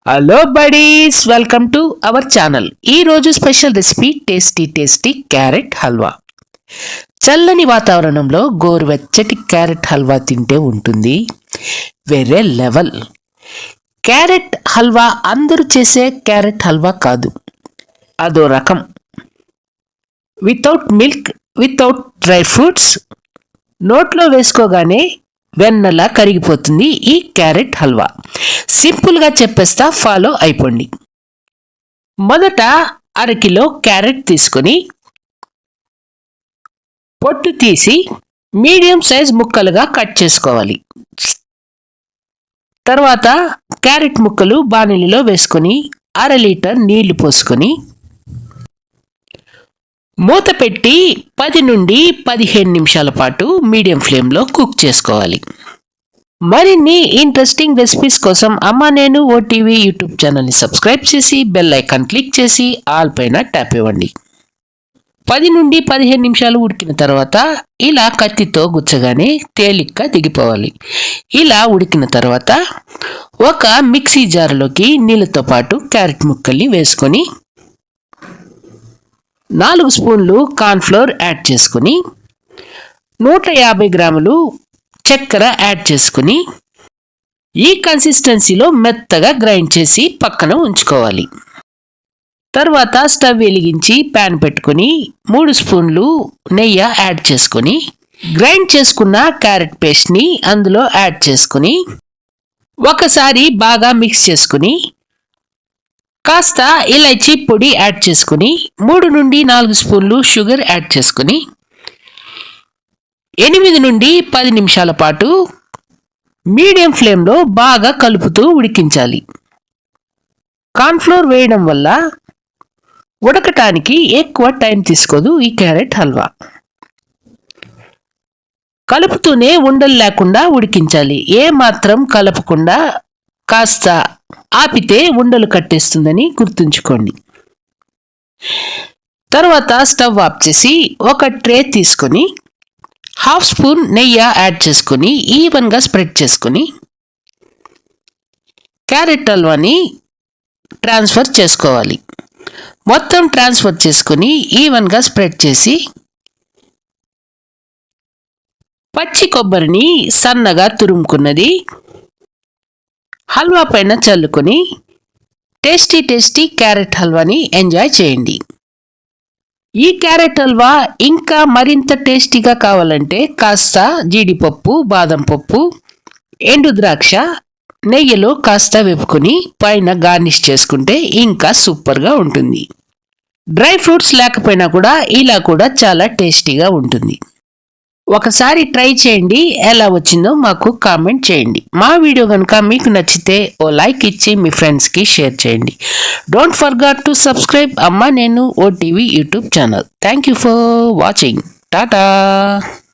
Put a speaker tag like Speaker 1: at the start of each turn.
Speaker 1: Hello buddies, welcome to our channel. ఈరోజు special recipe tasty carrot halwa. చల్లని వాతావరణంలో గోరువెచ్చటి క్యారెట్ హల్వా తింటే ఉంటుంది వేరే లెవెల్. క్యారెట్ హల్వా అందరూ చేసే క్యారెట్ హల్వా కాదు, అదో రకం. Without milk, without dry fruits, నోట్లో వేసుకోగానే వెన్నలా కరిగిపోతుంది ఈ క్యారెట్ హల్వా. సింపుల్గా చెప్పేస్తా, ఫాలో అయిపోండి. మొదట అరకిలో క్యారెట్ తీసుకొని పొట్టు తీసి మీడియం సైజ్ ముక్కలుగా కట్ చేసుకోవాలి. తర్వాత క్యారెట్ ముక్కలు బాణలిలో వేసుకొని 1/2 లీటర్ నీళ్లు పోసుకొని మూత పెట్టి 10 నుండి 15 నిమిషాల పాటు మీడియం ఫ్లేమ్లో కుక్ చేసుకోవాలి. మరిన్ని ఇంట్రెస్టింగ్ రెసిపీస్ కోసం అమ్మ నేను ఓటీవీ యూట్యూబ్ ఛానల్ని సబ్స్క్రైబ్ చేసి బెల్ ఐకాన్ క్లిక్ చేసి ఆల్ పైన ట్యాప్ ఇవ్వండి. 10 నుండి 15 నిమిషాలు ఉడికిన తర్వాత ఇలా కత్తితో గుచ్చగానే తేలిగ్గా దిగిపోవాలి. ఇలా ఉడికిన తర్వాత ఒక మిక్సీ జార్లోకి నీళ్ళతో పాటు క్యారెట్ ముక్కల్ని వేసుకొని 4 స్పూన్లు కార్న్ఫ్లోర్ యాడ్ చేసుకుని 150 గ్రాములు చక్కెర యాడ్ చేసుకుని ఈ కన్సిస్టెన్సీలో మెత్తగా గ్రైండ్ చేసి పక్కన ఉంచుకోవాలి. తర్వాత స్టవ్ వెలిగించి ప్యాన్ పెట్టుకుని 3 స్పూన్లు నెయ్యి యాడ్ చేసుకుని గ్రైండ్ చేసుకున్న క్యారెట్ పేస్ట్ని అందులో యాడ్ చేసుకుని ఒకసారి బాగా మిక్స్ చేసుకుని కాస్త ఇలాచీ పొడి యాడ్ చేసుకుని 3 నుండి 4 స్పూన్లు షుగర్ యాడ్ చేసుకుని 8 నుండి 10 నిమిషాల పాటు మీడియం ఫ్లేమ్లో బాగా కలుపుతూ ఉడికించాలి. కార్న్ఫ్లోర్ వేయడం వల్ల ఉడకటానికి ఎక్కువ టైం తీసుకోదు ఈ క్యారెట్ హల్వా. కలుపుతూనే ఉండలు లేకుండా ఉడికించాలి. ఏ మాత్రం కలపకుండా కాస్త ఆపితే ఉండలు కట్టేస్తుందని గుర్తుంచుకోండి. తర్వాత స్టవ్ ఆఫ్ చేసి ఒక ట్రే తీసుకొని 1/2 స్పూన్ నెయ్యి యాడ్ చేసుకుని ఈవెన్గా స్ప్రెడ్ చేసుకుని క్యారెట్ హల్వాని ట్రాన్స్ఫర్ చేసుకోవాలి. మొత్తం ట్రాన్స్ఫర్ చేసుకుని ఈవెన్గా స్ప్రెడ్ చేసి పచ్చి కొబ్బరిని సన్నగా తురుముకున్నది హల్వా పైన చల్లుకొని టేస్టీ క్యారెట్ హల్వాని ఎంజాయ్ చేయండి. ఈ క్యారెట్ హల్వా ఇంకా మరింత టేస్టీగా కావాలంటే కాస్త జీడిపప్పు, బాదం పప్పు, ఎండు ద్రాక్ష నెయ్యిలో కాస్త వేపుకొని పైన గార్నిష్ చేసుకుంటే ఇంకా సూపర్గా ఉంటుంది. డ్రై ఫ్రూట్స్ లేకపోయినా కూడా ఇలా కూడా చాలా టేస్టీగా ఉంటుంది. ఒకసారి ట్రై చేయండి, ఎలా వచ్చిందో మాకు కామెంట్ చేయండి. మా వీడియో కనుక మీకు నచ్చితే ఓ లైక్ ఇచ్చి మీ ఫ్రెండ్స్కి షేర్ చేయండి. డోంట్ ఫర్గెట్ టు సబ్స్క్రైబ్ అమ్మ నేను OTV YouTube channel. Thank you for watching. Tata.